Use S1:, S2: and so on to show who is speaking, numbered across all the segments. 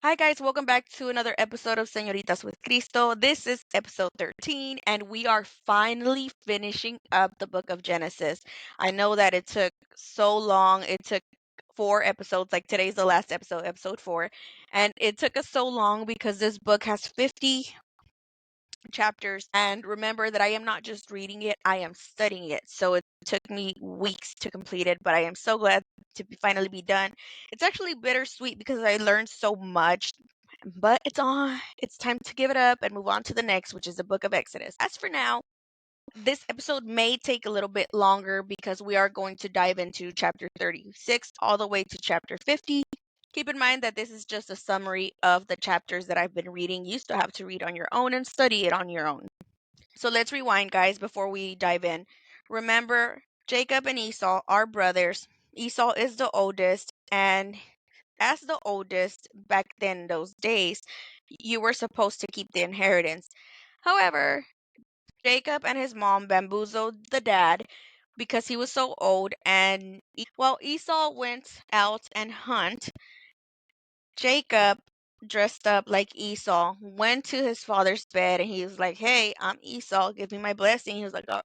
S1: Hi, guys. Welcome back to another episode of Señoritas with Cristo. This is episode 13, and we are finally finishing up the book of Genesis. I know that it took so long. It took four episodes, like today's the last episode, episode four. And it took us so long because this book has 50 chapters. And remember that I am not just reading it, I am studying it. So it took me weeks to complete it, but I am so glad to finally be done. It's actually bittersweet because I learned so much, but it's time to give it up and move on to the next, which is the book of Exodus. As for now, this episode may take a little bit longer because we are going to dive into chapter 36 all the way to chapter 50. Keep in mind that this is just a summary of the chapters that I've been reading. You still have to read on your own and study it on your own. So let's rewind, guys, before we dive in. Remember, Jacob and Esau are brothers. Esau is the oldest, and as the oldest back then, those days, you were supposed to keep the inheritance. However, Jacob and his mom bamboozled the dad because he was so old, and while Esau went out and hunt, Jacob dressed up like Esau, went to his father's bed, and he was like, "Hey, I'm Esau, give me my blessing." He was like, "Oh."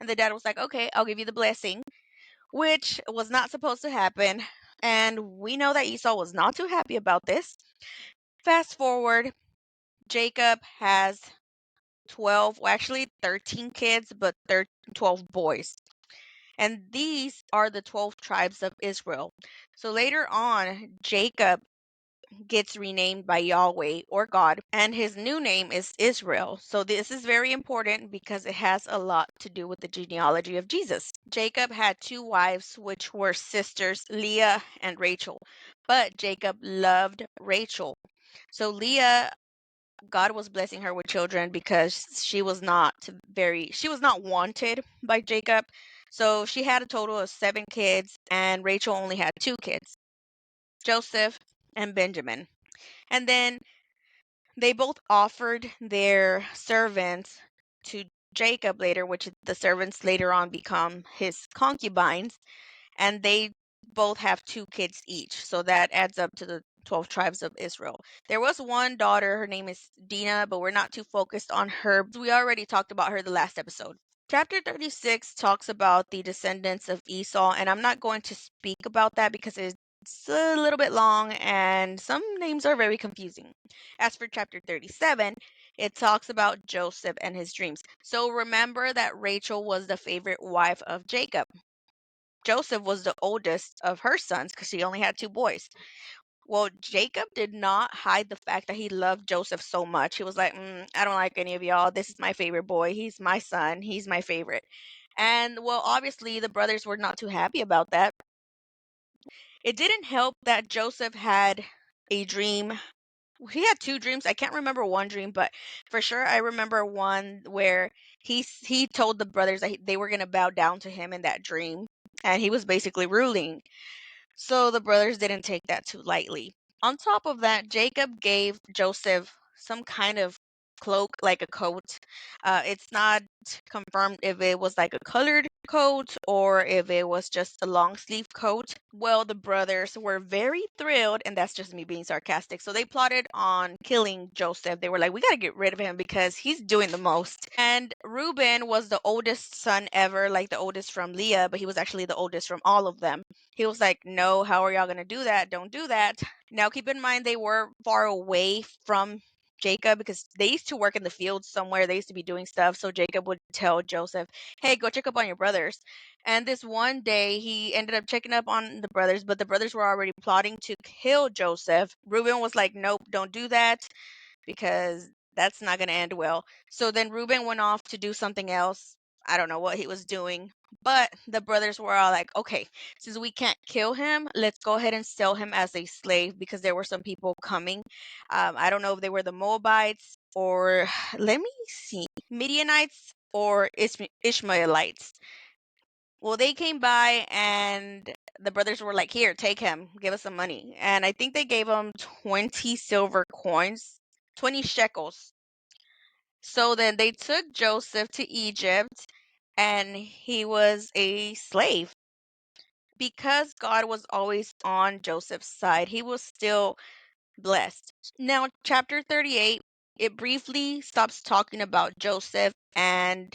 S1: And the dad was like, "Okay, I'll give you the blessing," which was not supposed to happen. And we know that Esau was not too happy about this. Fast forward, Jacob has 12, well, actually 13 kids, but they're 12 boys. And these are the 12 tribes of Israel. So later on, Jacob gets renamed by Yahweh or God, and his new name is Israel. So this is very important because it has a lot to do with the genealogy of Jesus. Jacob had two wives, which were sisters, Leah and Rachel. But Jacob loved Rachel. So Leah, God was blessing her with children because she was not wanted by Jacob. So she had a total of 7 kids, and Rachel only had 2 kids, Joseph and Benjamin. And then they both offered their servants to Jacob later, which the servants later on become his concubines, and they both have 2 kids each. So that adds up to the 12 tribes of Israel. There was one daughter, her name is Dinah, but we're not too focused on her. We already talked about her the last episode. Chapter 36 talks about the descendants of Esau, and I'm not going to speak about that because it's a little bit long and some names are very confusing. As for chapter 37, it talks about Joseph and his dreams. So remember that Rachel was the favorite wife of Jacob. Joseph was the oldest of her sons because she only had 2 boys. Well, Jacob did not hide the fact that he loved Joseph so much. He was like, I don't like any of y'all. This is my favorite boy. He's my son. He's my favorite. And well, obviously, the brothers were not too happy about that. It didn't help that Joseph had a dream. He had 2 dreams. I can't remember one dream, but for sure I remember one where he told the brothers that they were going to bow down to him in that dream, and he was basically ruling. So the brothers didn't take that too lightly. On top of that, Jacob gave Joseph some kind of cloak, like a coat. It's not confirmed if it was like a colored coat or if it was just a long sleeve coat. Well, the brothers were very thrilled, and that's just me being sarcastic. So they plotted on killing Joseph. They were like, we got to get rid of him because he's doing the most. And Reuben was the oldest son ever, like the oldest from Leah, but he was actually the oldest from all of them. He was like, no, how are y'all going to do that? Don't do that. Now, keep in mind, they were far away from Jacob because they used to work in the fields somewhere. They used to be doing stuff. So Jacob would tell Joseph, hey, go check up on your brothers. And this one day, he ended up checking up on the brothers, but the brothers were already plotting to kill Joseph. Reuben was like, nope, don't do that because that's not going to end well. So then Reuben went off to do something else. I don't know what he was doing, but the brothers were all like, okay, since we can't kill him, let's go ahead and sell him as a slave because there were some people coming. I don't know if they were the Moabites or, let me see, Midianites or Ishmaelites. Well, they came by and the brothers were like, here, take him, give us some money. And I think they gave him 20 silver coins, 20 shekels. So then they took Joseph to Egypt and he was a slave. Because God was always on Joseph's side, he was still blessed. Now, chapter 38, it briefly stops talking about Joseph and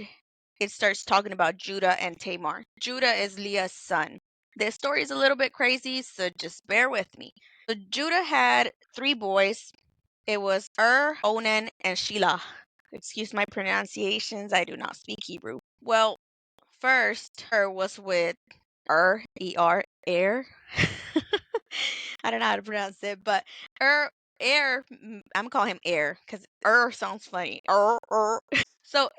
S1: it starts talking about Judah and Tamar. Judah is Leah's son. This story is a little bit crazy, so just bear with me. So Judah had three boys. It was Onan, and Shelah. Excuse my pronunciations, I do not speak Hebrew. Well, first, was with Er. I don't know how to pronounce it, but I'm gonna call him Air because sounds funny. So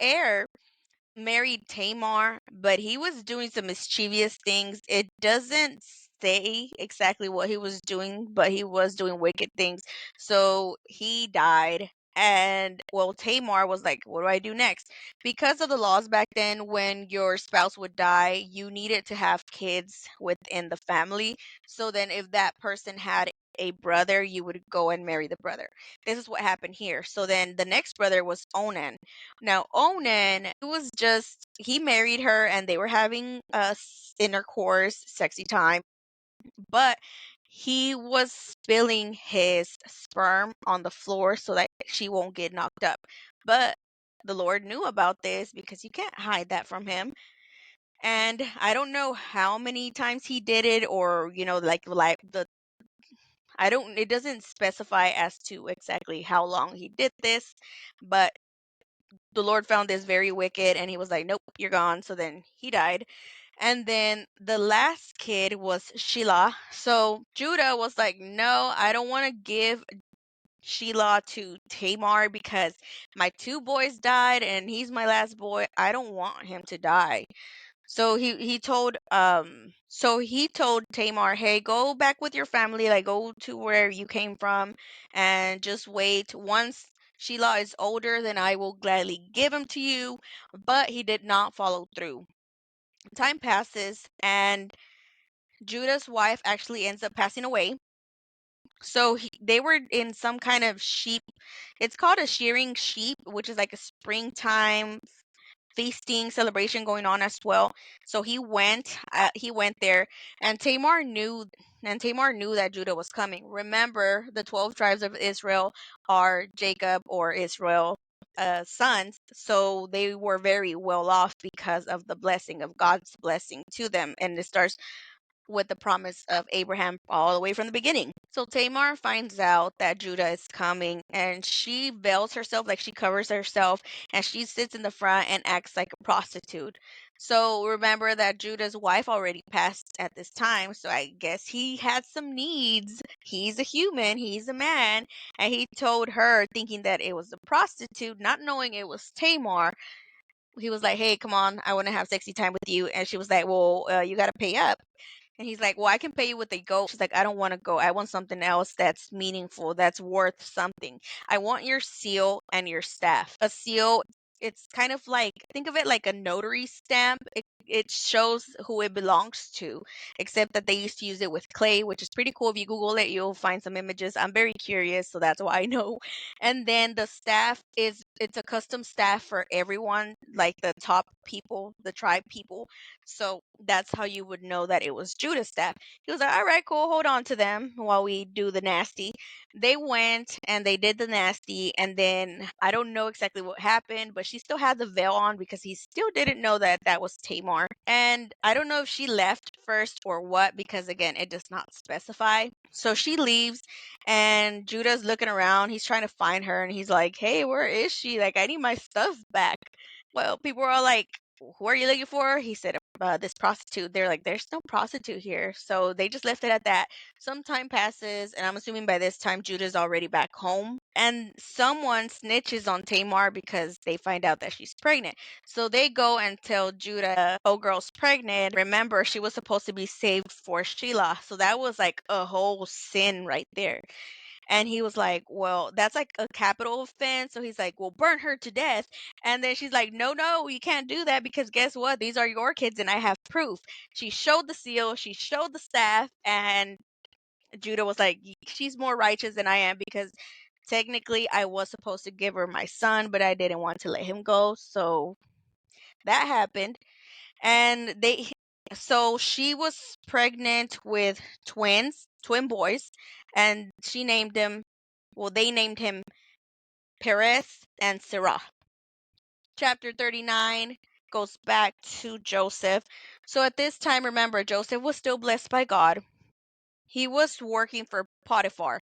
S1: married Tamar, but he was doing some mischievous things. It doesn't say exactly what he was doing, but he was doing wicked things. So he died. And well, Tamar was like, what do I do next? Because of the laws back then, when your spouse would die, you needed to have kids within the family. So then, if that person had a brother, you would go and marry the brother. This is what happened here. So then the next brother was Onan. Now, Onan, he married her and they were having intercourse, sexy time, but he was spilling his sperm on the floor so that she won't get knocked up. But the Lord knew about this because you can't hide that from him. And I don't know how many times he did it or, it doesn't specify as to exactly how long he did this, but the Lord found this very wicked and he was like, nope, you're gone. So then he died. And then the last kid was Shelah. So Judah was like, no, I don't want to give Shelah to Tamar because my two boys died and he's my last boy. I don't want him to die. So he told Tamar, "Hey, go back with your family, like go to where you came from and just wait. Once Sheila is older, then I will gladly give him to you." But he did not follow through. Time passes and Judah's wife actually ends up passing away. So they were in some kind of sheep. It's called a shearing sheep, which is like a springtime feasting celebration going on as well. So he went there, and Tamar knew that Judah was coming. Remember, the 12 tribes of Israel are Jacob or Israel sons, so they were very well off because of the blessing of God's blessing to them, and it starts with the promise of Abraham all the way from the beginning. So Tamar finds out that Judah is coming and she veils herself, like she covers herself, and she sits in the front and acts like a prostitute. So remember that Judah's wife already passed at this time, so I guess he had some needs. He's a human, he's a man, and he told her, thinking that it was a prostitute, not knowing it was Tamar. He was like, "Hey, come on, I want to have sexy time with you," and she was like, "Well, you got to pay up." And he's like, "Well, I can pay you with a goat." She's like, "I don't want to go. I want something else that's meaningful, that's worth something. I want your seal and your staff." A seal, it's kind of like, think of it like a notary stamp. It shows who it belongs to, except that they used to use it with clay, which is pretty cool. If you Google it, you'll find some images. I'm very curious, so that's why I know. And then the staff it's a custom staff for everyone, like the top people, the tribe people. So that's how you would know that it was Judah's staff. He was like, all right, cool, hold on to them while we do the nasty. They went and they did the nasty, and then I don't know exactly what happened, but she still had the veil on because he still didn't know that that was Tamar. And I don't know if she left first or what, because again, it does not specify. So she leaves, and Judah's looking around. He's trying to find her, and he's like, hey, where is she? Like, I need my stuff back. Well, people are all like, who are you looking for? He said, this prostitute. They're like, there's no prostitute here. So they just left it at that. Some time passes, and I'm assuming by this time Judah's already back home. And someone snitches on Tamar because they find out that she's pregnant. So they go and tell Judah, oh, girl's pregnant. Remember, she was supposed to be saved for Sheila. So that was like a whole sin right there. And he was like, well, that's like a capital offense. So he's like, well, burn her to death. And then she's like, no, no, you can't do that because guess what? These are your kids and I have proof. She showed the seal, she showed the staff, and Judah was like, she's more righteous than I am because technically I was supposed to give her my son, but I didn't want to let him go. So that happened. And so she was pregnant with twin boys, and she named them Well, they named him Perez and Serah. Chapter 39 goes back to Joseph. So at this time, remember, Joseph was still blessed by God. He was working for Potiphar.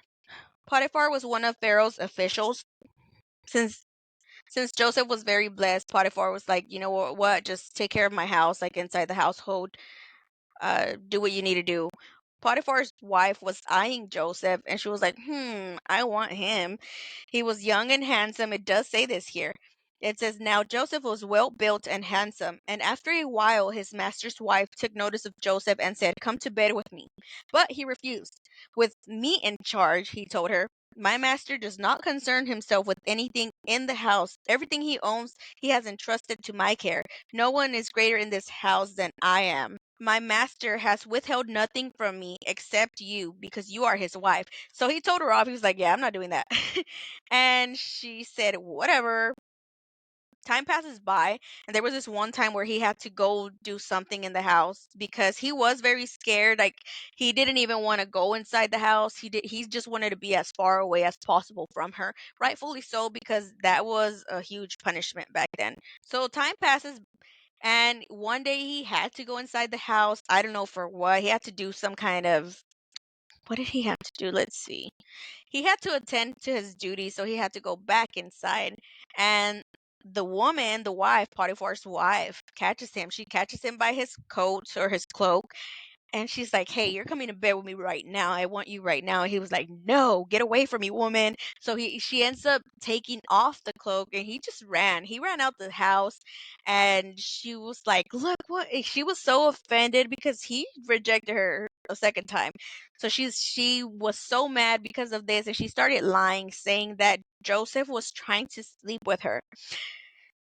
S1: Potiphar was one of Pharaoh's officials. Since since Joseph was very blessed, Potiphar was like, you know what, just take care of my house, like inside the household. Do what you need to do. Potiphar's wife was eyeing Joseph and she was like, I want him. He was young and handsome. It does say this here. It says, now Joseph was well built and handsome. And after a while, his master's wife took notice of Joseph and said, come to bed with me. But he refused. With me in charge, he told her, my master does not concern himself with anything in the house. Everything he owns, he has entrusted to my care. No one is greater in this house than I am. My master has withheld nothing from me except you because you are his wife. So he told her off. He was like, yeah, I'm not doing that. And she said, whatever. Time passes by, and there was this one time where he had to go do something in the house because he was very scared. Like he didn't even want to go inside the house. He just wanted to be as far away as possible from her. Rightfully so, because that was a huge punishment back then. So time passes, and one day he had to go inside the house. I don't know for what. He had to do some kind of, what did he have to do? Let's see. He had to attend to his duties, so he had to go back inside. And the woman, the wife, Potiphar's wife, catches him. She catches him by his coat or his cloak, and she's like, hey, you're coming to bed with me right now. I want you right now. And he was like, no, get away from me, woman. So she ends up taking off the cloak and he just ran. He ran out the house, and she was like, look, what? She was so offended because he rejected her a second time. So she was so mad because of this, and she started lying, saying that Joseph was trying to sleep with her.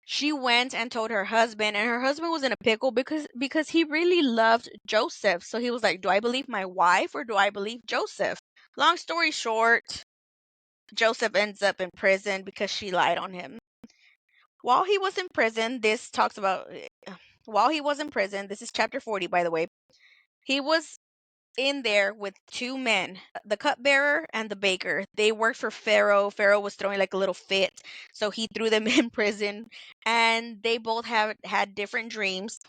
S1: She went and told her husband, and her husband was in a pickle because he really loved Joseph. So he was like, do I believe my wife or do I believe Joseph? Long story short, Joseph ends up in prison because she lied on him. While he was in prison, this talks about while he was in prison, this is chapter 40 by the way. He was in there with two men, the cupbearer and the baker. They worked for Pharaoh. Pharaoh was throwing like a little fit, so he threw them in prison. And they both have had different dreams.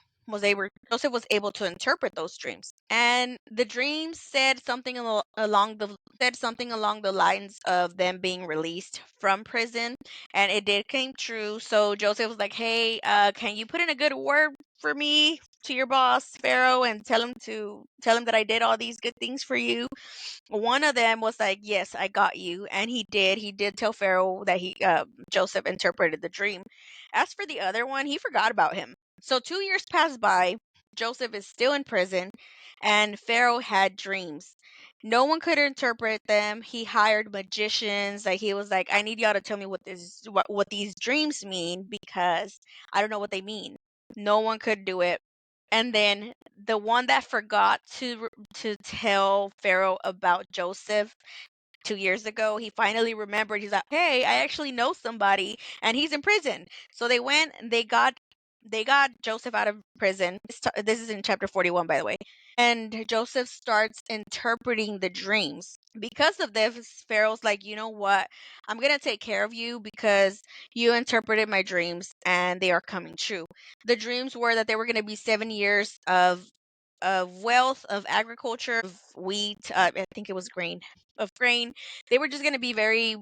S1: Joseph was able to interpret those dreams, and the dreams said something along the lines of them being released from prison, and it did came true. So Joseph was like, "Hey, can you put in a good word for me to your boss Pharaoh and tell him that I did all these good things for you?" One of them was like, "Yes, I got you," and he did. He did tell Pharaoh that he Joseph interpreted the dream. As for the other one, he forgot about him. So 2 years passed by. Joseph is still in prison, and Pharaoh had dreams. No one could interpret them. He hired magicians. Like he was like, "I need y'all to tell me what these dreams mean because I don't know what they mean." No one could do it. And then the one that forgot to tell Pharaoh about Joseph 2 years ago, he finally remembered. He's like, "Hey, I actually know somebody, and he's in prison." So they went and they got Joseph out of prison. This is in chapter 41, by the way. And Joseph starts interpreting the dreams. Because of this, Pharaoh's like, you know what? I'm going to take care of you because you interpreted my dreams and they are coming true. The dreams were that there were going to be 7 years of wealth, of agriculture, of wheat, I think it was grain. They were just going to be very,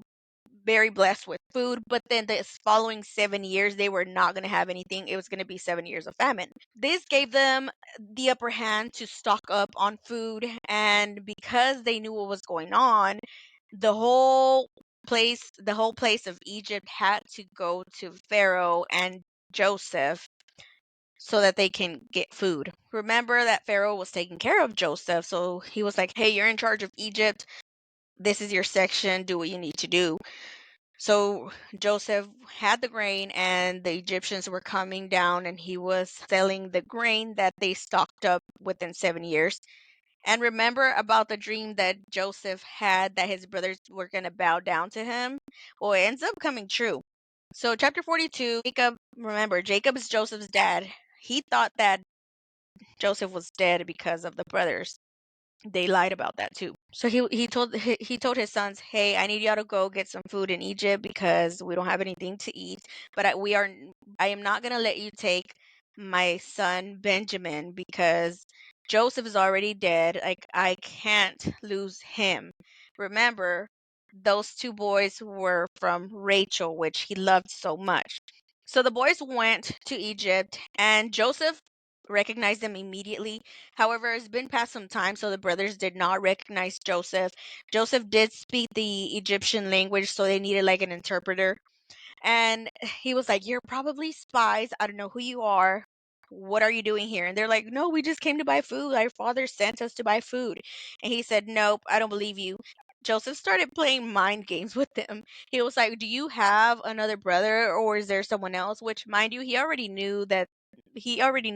S1: very blessed with food, but then the following 7 years, they were not going to have anything. It was going to be 7 years of famine. This gave them the upper hand to stock up on food, and because they knew what was going on, the whole place of Egypt had to go to Pharaoh and Joseph so that they can get food. Remember that Pharaoh was taking care of Joseph, so he was like, "Hey, you're in charge of Egypt. This is your section. Do what you need to do." So Joseph had the grain, and the Egyptians were coming down, and he was selling the grain that they stocked up within 7 years. And remember about the dream that Joseph had that his brothers were going to bow down to him? Well, it ends up coming true. So, chapter 42, Jacob is Joseph's dad. He thought that Joseph was dead because of the brothers. They lied about that too. So he told his sons, "Hey, I need y'all to go get some food in Egypt because we don't have anything to eat. But I am not gonna let you take my son Benjamin because Joseph is already dead. Like I can't lose him. Remember, those two boys were from Rachel, which he loved so much." So the boys went to Egypt, and Joseph recognized them immediately. However, it's been past some time, so the brothers did not recognize Joseph. Joseph did speak the Egyptian language, so they needed like an interpreter. And he was like, "You're probably spies. I don't know who you are. What are you doing here?" And they're like, "No, we just came to buy food. Our father sent us to buy food." And he said, "Nope, I don't believe you." Joseph started playing mind games with them. He was like, "Do you have another brother or is there someone else?" Which, mind you, he already knew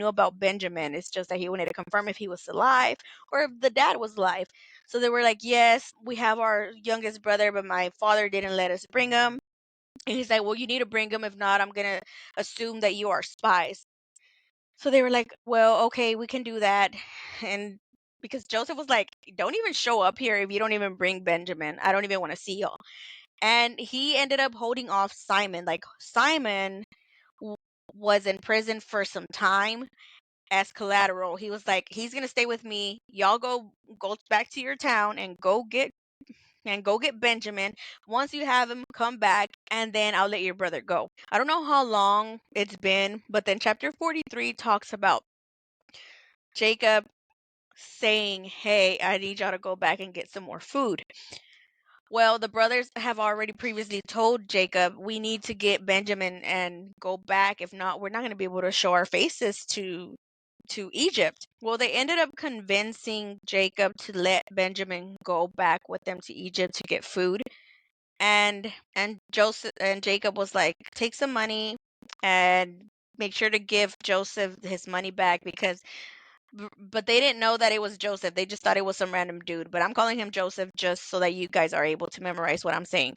S1: about Benjamin. It's just that he wanted to confirm if he was alive or if the dad was alive. So they were like, "Yes, we have our youngest brother, but my father didn't let us bring him." And he's like, "Well, you need to bring him. If not, I'm going to assume that you are spies." So they were like, "Well, okay, we can do that." And because Joseph was like, "Don't even show up here if you don't even bring Benjamin. I don't even want to see y'all." And he ended up holding off Simon. Like, Simon w- was in prison for some time as collateral. He was like, "He's going to stay with me. Y'all go back to your town and go get Benjamin. Once you have him, come back, and then I'll let your brother go." I don't know how long it's been, but then chapter 43 talks about Jacob saying, "Hey, I need y'all to go back and get some more food." Well, the brothers have already previously told Jacob, "We need to get Benjamin and go back. If not, we're not going to be able to show our faces to Egypt." Well, they ended up convincing Jacob to let Benjamin go back with them to Egypt to get food. And Joseph and Jacob was like, "Take some money and make sure to give Joseph his money back because." But they didn't know that it was Joseph. They just thought it was some random dude. But I'm calling him Joseph just so that you guys are able to memorize what I'm saying.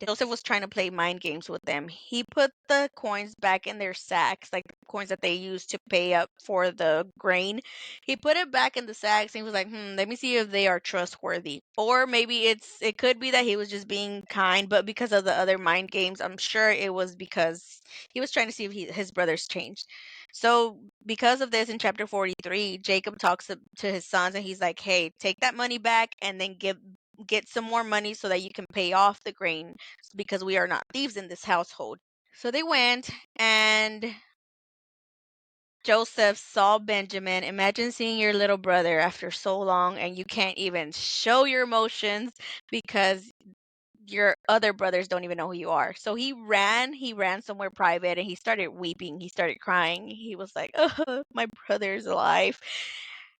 S1: Joseph was trying to play mind games with them. He put the coins back in their sacks, like the coins that they used to pay up for the grain. He put it back in the sacks and he was like, let me see if they are trustworthy. Or maybe it could be that he was just being kind, but because of the other mind games, I'm sure it was because he was trying to see if his brothers changed. So, because of this, in chapter 43, Jacob talks to his sons and he's like, "Hey, take that money back and then get some more money so that you can pay off the grain because we are not thieves in this household." So they went, and Joseph saw Benjamin. Imagine seeing your little brother after so long and you can't even show your emotions because your other brothers don't even know who you are. So he ran somewhere private and he started weeping. He started crying. He was like, "Oh, my brother's alive."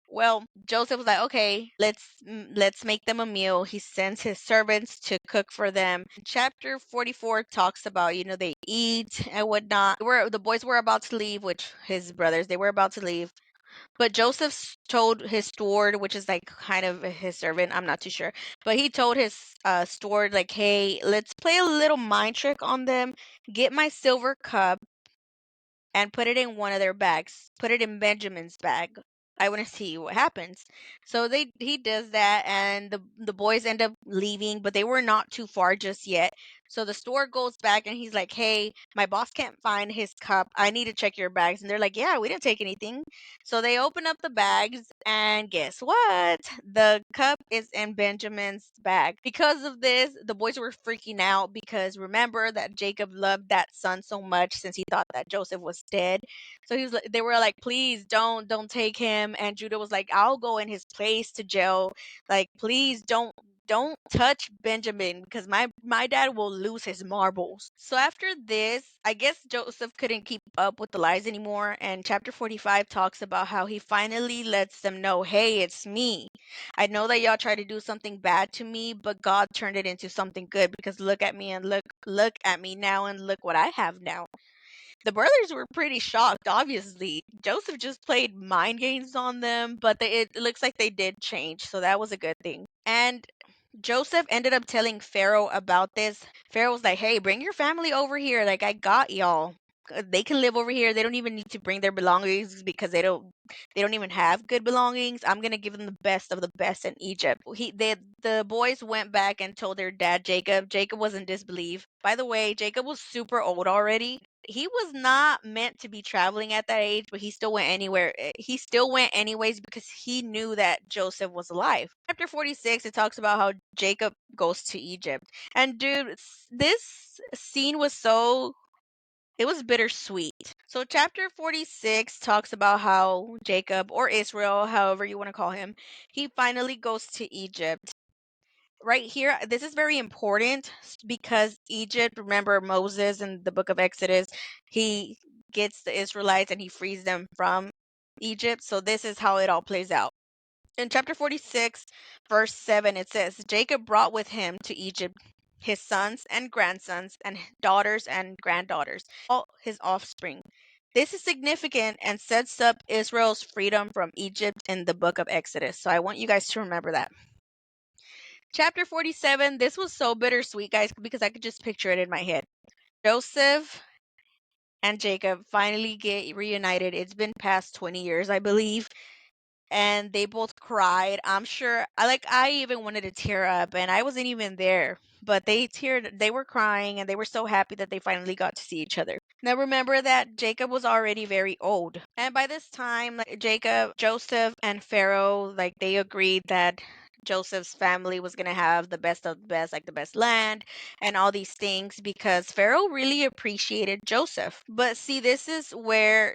S1: Well, Joseph was like, "Okay, let's make them a meal." He sends his servants to cook for them. Chapter 44 talks about, they eat and whatnot. The boys were about to leave, which his brothers, they were about to leave. But Joseph told his steward, which is like kind of his servant, I'm not too sure. But he told his steward, like, "Hey, let's play a little mind trick on them. Get my silver cup and put it in one of their bags. Put it in Benjamin's bag. I want to see what happens." So he does that, and the boys end up leaving, but they were not too far just yet. So the store goes back, and he's like, "Hey, my boss can't find his cup. I need to check your bags." And they're like, "Yeah, we didn't take anything." So they open up the bags, and guess what? The cup is in Benjamin's bag. Because of this, the boys were freaking out because remember that Jacob loved that son so much since he thought that Joseph was dead. So they were like, "Please don't take him." And Judah was like, "I'll go in his place to jail. Like, please don't touch Benjamin because my dad will lose his marbles." So after this, I guess Joseph couldn't keep up with the lies anymore, and chapter 45 talks about how he finally lets them know, "Hey, it's me. I know that y'all tried to do something bad to me, but God turned it into something good because look at me and look at me now and look what I have now." The brothers were pretty shocked, obviously. Joseph just played mind games on them, but it looks like they did change, so that was a good thing. And Joseph ended up telling Pharaoh about this. Pharaoh was like, "Hey, bring your family over here. Like, I got y'all." They can live over here. They don't even need to bring their belongings because they don't even have good belongings. I'm gonna give them the best of the best in Egypt. The boys went back and told their dad Jacob. Jacob was in disbelief. By the way, Jacob was super old already. He was not meant to be traveling at that age, but he still went anywhere. He still went anyways because he knew that Joseph was alive. Chapter 46, it talks about how Jacob goes to Egypt. And dude, this scene was so it was bittersweet. So, chapter 46 talks about how Jacob, or Israel, however you want to call him, he finally goes to Egypt. Right here, this is very important because Egypt, remember Moses in the book of Exodus, he gets the Israelites and he frees them from Egypt. So, this is how it all plays out. In chapter 46, verse 7, it says, Jacob brought with him to Egypt his sons and grandsons and daughters and granddaughters, all his offspring. This is significant and sets up Israel's freedom from Egypt in the book of Exodus. So I want you guys to remember that. Chapter 47, this was so bittersweet, guys, because I could just picture it in my head. Joseph and Jacob finally get reunited. It's been past 20 years, I believe, and they both cried. I'm sure I even wanted to tear up and I wasn't even there. But they were crying and they were so happy that they finally got to see each other. Now remember that Jacob was already very old. And by this time, Jacob, Joseph and Pharaoh, they agreed that Joseph's family was going to have the best of the best, like the best land and all these things because Pharaoh really appreciated Joseph. But see, this is where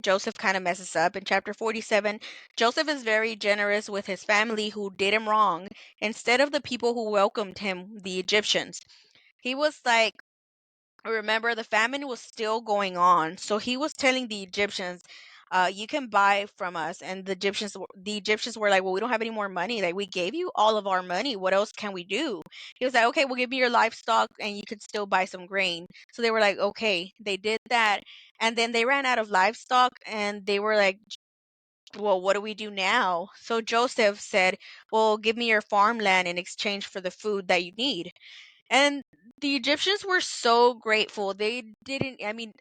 S1: Joseph kind of messes up. In chapter 47, Joseph is very generous with his family who did him wrong instead of the people who welcomed him, the Egyptians. He was like, remember, the famine was still going on. So he was telling the Egyptians, you can buy from us. And the Egyptians were like, well, we don't have any more money. Like, we gave you all of our money. What else can we do? He was like, okay, we'll give you your livestock and you could still buy some grain. So they were like, okay, they did that. And then they ran out of livestock and they were like, well, what do we do now? So Joseph said, well, give me your farmland in exchange for the food that you need. And the Egyptians were so grateful. They didn't, I mean,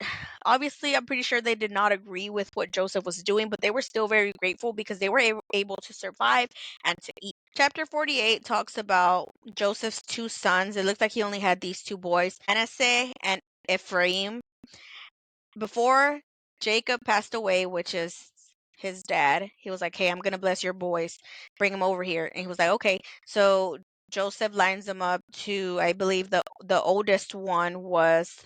S1: obviously, I'm pretty sure they did not agree with what Joseph was doing, but they were still very grateful because they were able to survive and to eat. Chapter 48 talks about Joseph's two sons. It looks like he only had these two boys, Manasseh and Ephraim. Before Jacob passed away, which is his dad, he was like, hey, I'm going to bless your boys. Bring them over here. And he was like, okay. So Joseph lines them up to, I believe the oldest one was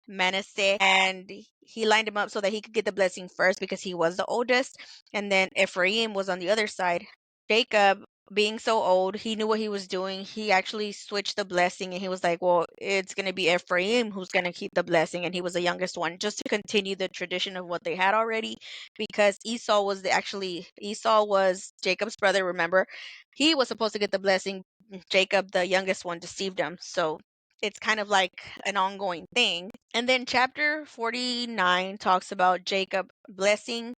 S1: Manasseh, and he lined him up so that he could get the blessing first because he was the oldest. And then Ephraim was on the other side. Jacob, being so old, he knew what he was doing. He actually switched the blessing and he was like, well, it's going to be Ephraim who's going to keep the blessing. And he was the youngest one just to continue the tradition of what they had already because Esau was Jacob's brother, remember? He was supposed to get the blessing. Jacob, the youngest one, deceived him. So it's kind of like an ongoing thing. And then chapter 49 talks about Jacob blessing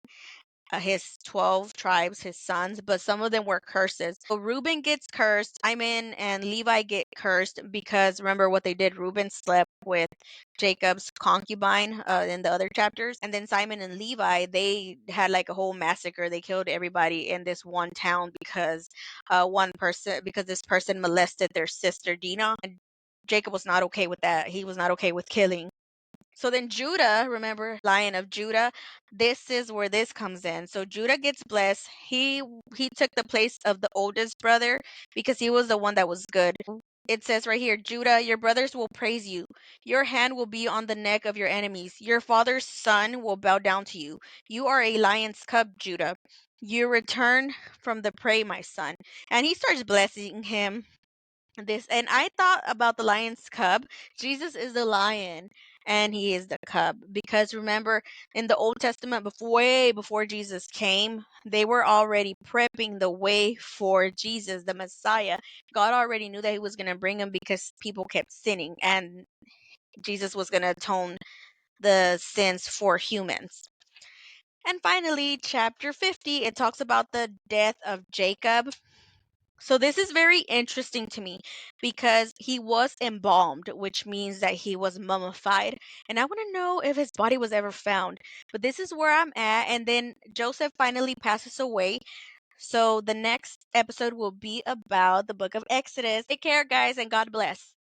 S1: his 12 tribes, his sons, but some of them were curses. So Reuben gets cursed, Simon and Levi get cursed because remember what they did? Reuben slept with Jacob's concubine in the other chapters. And then Simon and Levi, they had like a whole massacre. They killed everybody in this one town because this person molested their sister Dinah. And Jacob was not okay with that. He was not okay with killing. So then Judah, remember, Lion of Judah, this is where this comes in. So Judah gets blessed. He took the place of the oldest brother because he was the one that was good. It says right here, Judah, your brothers will praise you. Your hand will be on the neck of your enemies. Your father's son will bow down to you. You are a lion's cub, Judah. You return from the prey, my son. And he starts blessing him this, and I thought about the lion's cub. Jesus is the lion and he is the cub because remember in the Old Testament, way before Jesus came, they were already prepping the way for Jesus, the Messiah. God already knew that he was going to bring him because people kept sinning and Jesus was going to atone the sins for humans. And finally, chapter 50, it talks about the death of Jacob. So this is very interesting to me because he was embalmed, which means that he was mummified. And I want to know if his body was ever found. But this is where I'm at. And then Joseph finally passes away. So the next episode will be about the book of Exodus. Take care, guys, and God bless.